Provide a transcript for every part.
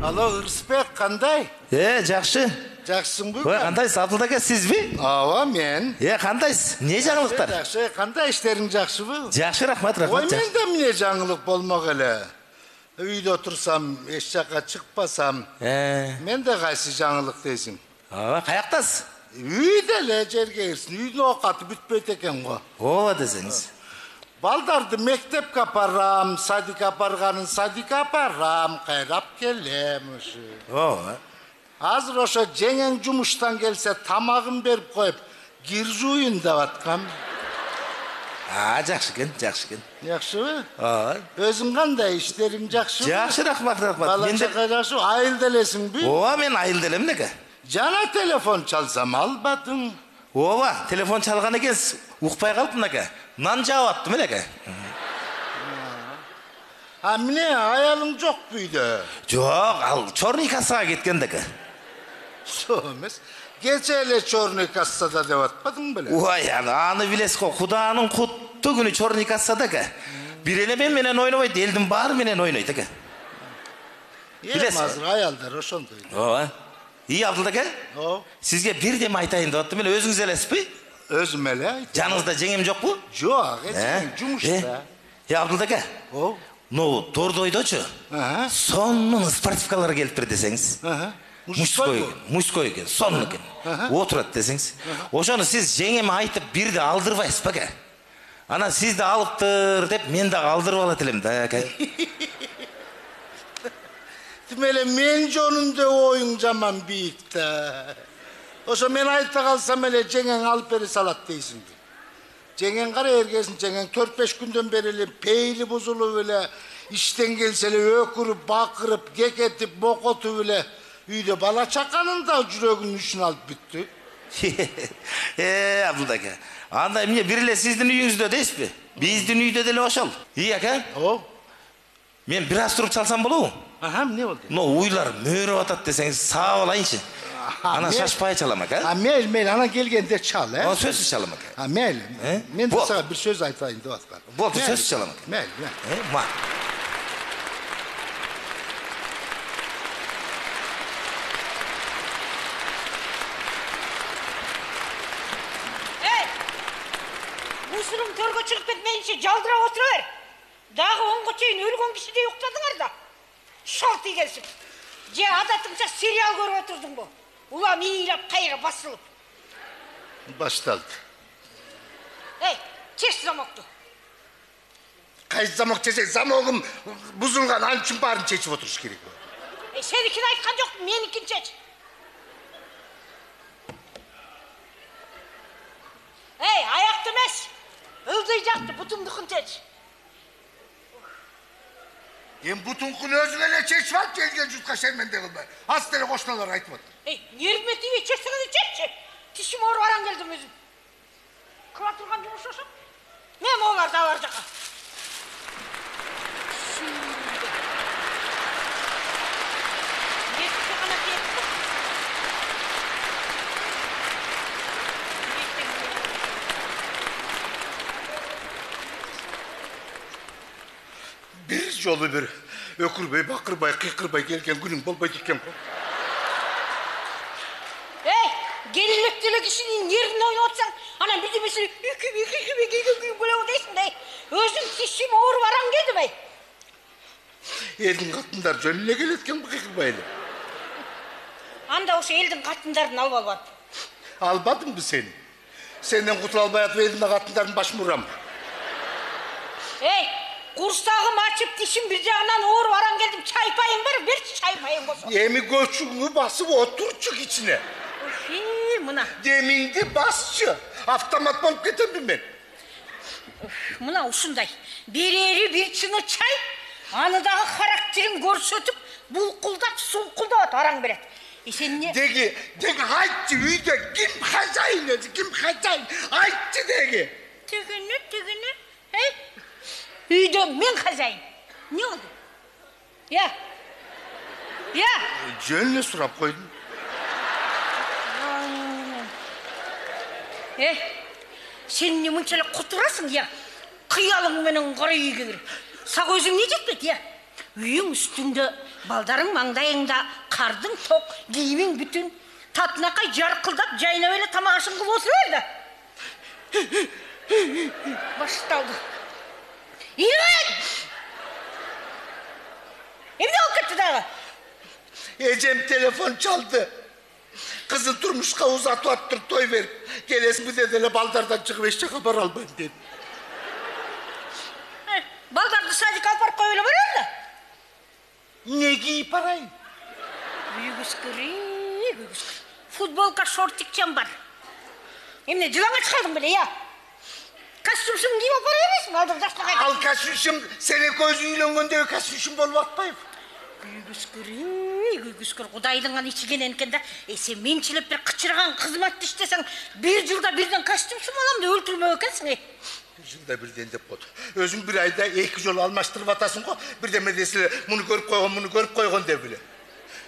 Alo Ырысбек, кандай? Жакшы. Жакшысыңбы? Кандайсыз, Абдулда ака, сизби? Ооба, мен. Кандайсыз? Не жаңылыктар? Жакшы, кандай иштериң жакшыбы? Жакшы, рахмат. Ой, мен де эмне жаңылык болмок эле. Үйдө турсам, эч жакка чыкпасам, мен де кайсы жаңылык дейсиң? Ооба, каяктасыз? Үйдө эле жерге кирсин, үйдүн оокаты бүтпөйт экен го. Ооба десеңиз. Балдарды мектепке апарам, садикке апарганын садикке апарам, кайрап келем ушу. Ооба. Азыр ошо жеңең жумуштан келсе тамагын берип коюп, кир жууйун деп аткам. Жакшы экен, жакшы экен. Жакшыбы? Ооба. Өзүң кандай, иштериң жакшыбы? Жакшы, рахмат. Бала чака жакшыбы? Айылда элесиңби? Ооба, мен айылда элем эле. Жана телефон чалсам албадың. Ооба, телефон чалган экенсиз. Укпай калыптым ака. Нан жаап аттым эле ака. Эмне, аялың жокпу үйдө? Жок, ал чорный кассага кеткен да ака. Шо эмес? Кече эле чорный кассада деп атпадың беле? Ой, аны билесиз го, Куданын куттуу күнү чорный кассада ака. Бир эле мен менен ойнобойт, элдин баары менен ойнойт ака. Билесиз, азыр аялдар ошондой. Ооба. Абдулда ака? Ооба. Сизге бир дем айтайын деп аттым эле, өзүңүз элесизби? Өзүм эле айт. Жаныңызда жеңем жокпу? Жок, жумушта. Абдулда ака? Ооба. Ну, тордойдочу. Сонун спортивкалар келиптир десеңиз. Мужской экен, сонун экен. Отурат десеңиз. Ошону сиз жеңеме айтып бирди алдырбайсызбы ака? Анан сизди алыптыр деп мен дагы алдырып алат элем да ака. Демеле мен жонунда оюң жаман бийик да. Ошо мен айта калсам эле жеңең алып бере салат дейсиңби? Жеңең кара эргесин, жеңең 4-5 күндөн бери эле пейли бузулуп эле, иштен келсе эле өкүрүп, бакырып, кекетип, мокотуп эле үйдө бала чаканын да жүрөгүнүн ишин алып бүттү. Абдулда ака, анда эмне бир эле сиздин үйүңүздө дейсизби? Биздин үйдө деле ошол. Ака? Ооба. Мен бир аз туруп чалсам болобу? Эмне болду? Но уйлар мөөрөп атат десеңиз, саап алайынчы. Анан шашпай чалам ака. Мейли, анан келгенде чал, Сөзсүз чалам ака. Мейли. Мен да сага бир сөз айтайын деп аткам. Болду, сөзсүз чалам ака. Мейли. Мусулум төргө чыгып кетмейинче жалдырап отура бер. Дагы 10га чейин өлгөн кишидей уктадыңар да. Шалты келсип. Же адатыңча сериал көрүп отурдуңбу? Улам ийилеп кайра басылып. Башталды. Чеш замокту. Кайсы замок чечсең, замогум бузулган, анын үчүн баарын чечип отуруш керек. Сеникини айткан жок, меникин чеч. Аякты эмес. Ылдый жакты, бутуңдукун чеч. Бутуңкун өзүң эле чечип алып келген жутка шерменде кылбай. Аз деле кошуналар айтып атты. Нервиме тийбей чечсеңиз чеччи. Тишим ооруп аран келдим өзүм. Кыла турган жумуш ошо. Мен могуларды алар жака. Bir жолу bir өкүрбөй, бакырбай, кыйкырбай келген күнүң болбойт экен го. Келинектеле кишинин нервине ойноп атсаң, анан бирдемесин үкү болобу дейсиң да. Өзүң тишим ооруп аран келдим ай. Элдин катындар жөн эле келет экен кыйкырбай эле. Анда ошо элдин катындарын алып албадым. Албадыңбы сени? Сенден кутула албай атып элдин катындарын башым урам. Курсагым ачып тишим бир жагынан ооруп аран келдим. Чайпайың бар, берчи чайпайың болсо. Эми көчүңү басып отурчу кичине. Мына. Демиңди басчы. Автомат болуп кетемби мен? Мына ушундай. Берери бир чыны чай, аны дагы характерин көрсөтүп, булкулдап, сулкулдап араң берет. Сен Деги айтчы, үйдө ким хозяин өзү, ким хозяин? Айтчы деги. Түгүнү. Үйдө мен хозяин. Не oldu? Я. Жөн эле сурап койдум. Сен эмне мынчалык кутурасың, я? Кыялың менен кара үйгө кирип. Сага өзүң не жетпейт, я? Үйің үстінде, балдарың маңдайыңда, қардың тоқ, киімің бүтін, татынақай жарқылдап, жайнап еле тамағашын қылып отырып еді. Baştaldı. İlmen! Emine ol gitti dağı. Ecem telefon çaldı. Kızın turmuşka uzatı attır toy verip. Gelesin bu dedele baldardan çıkıp eşçe haber almayın dedi. Baldardı sadık alpar koyuyla var öyle. Ne giy parayı? Büyük üskürü. Futbolka şortikçem var. Emine cılana çıkardın bile ya. Kostümsün giyip parayı mısın? Aldım daşta kaydı. Al kaçmışım, seni gözüyle gönderir kaçmışım bol bakmayıp. Güskür Kudayдың аны içigen enkende sen mençilip bir kıçırgan kızmat iştesen bir yılda birden kostümsün olam da öldürme ökensin. Bir yılda birden dep koydu. Özün bir ayda iki yol almaştırıp atasın ko. Bir de medresine bunu görüp koygun de bile.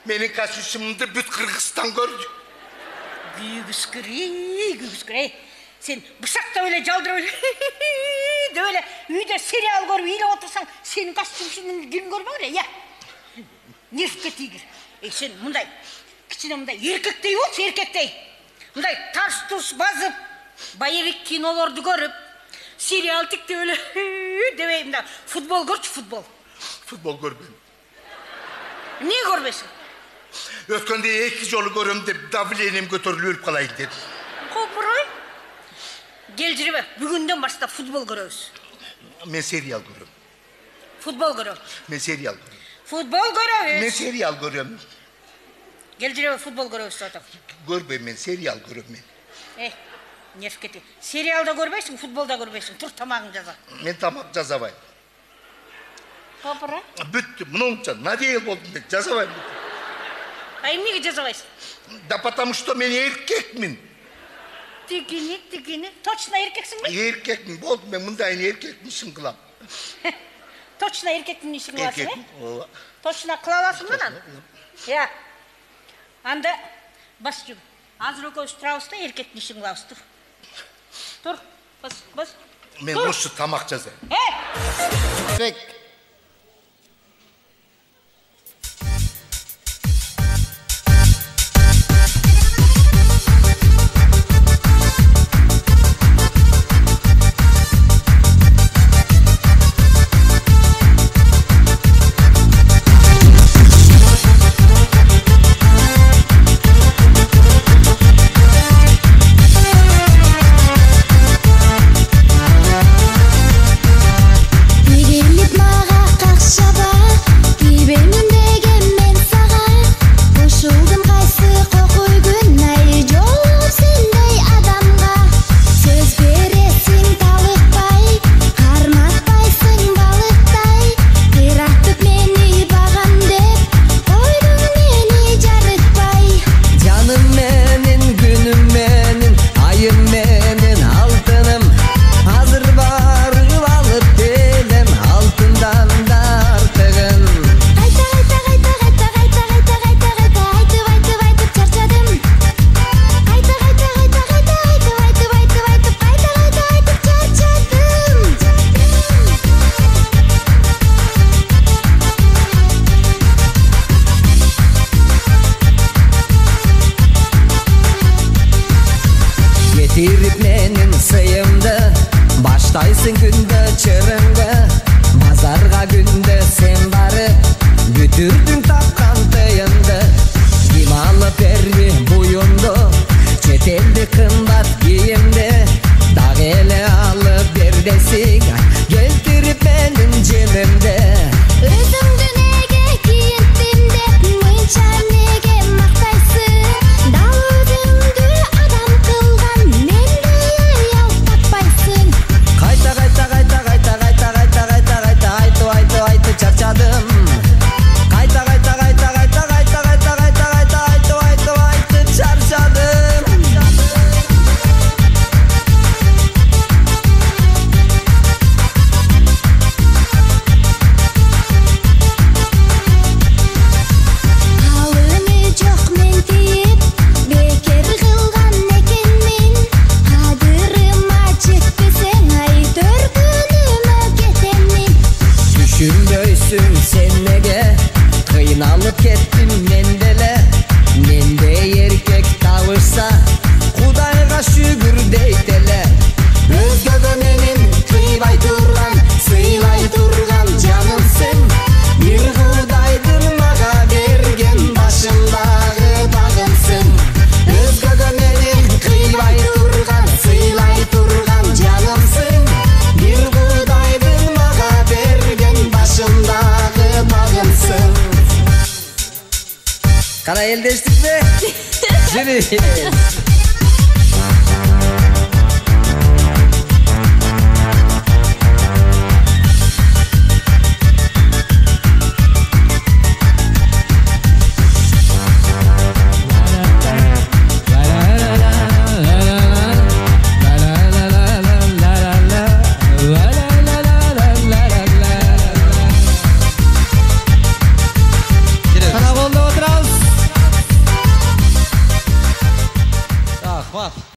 Menin kostümümde büt Kırgızstan gördü. Güskür. Sen bıçakta öyle caldır öyle de öyle üyde serial görüp ile otursan senin kostümsünün gün görme öyle ya. Nefke tigir. Sen bunday, kichine bunday erkektey olsa erkektey. Bunday tars turs bazıp, bayırik kinolardı görüp, serial tikti öyle deveyim da futbol görçü futbol. Futbol görmeyim. Niye görmesin? Ötkende iki yolu görüm de davlenim götürülüp kalayım dedi. Kopuray. Gel jirebe, bugünden başta futbol görüyoruz. Men serial görüyorum. Futbol görüyorum. Men serial görüyorum. Futbol görüyoruz. Men serial görüyorum. Gel jirebe futbol görüyoruz zaten. Görmeyim men serial görüyorum men. Nefketi. Serialda görmeysin, futbolda görmeysin. Tur tamamını jaza. Men tamam жазабайм. Kopuray. Büttü. Mınonca надеял болдum ben жазабайм. Ay niye jazabaysın? Да потому что men erkekmin. Tikini. Точно erkeksin mi? Erkekmin болдum ben mındayın erkekmişim kılam. Точно erkekmin işin var Erkek. mı? Точно kılalasın mı lan? Ya. Anda bascım. Hazır o Strauss'ta erkekmin işin var. Dur. Bas. Men muşu tamak жазайım. Hey! Mit Kara el değiştik mi? Seni.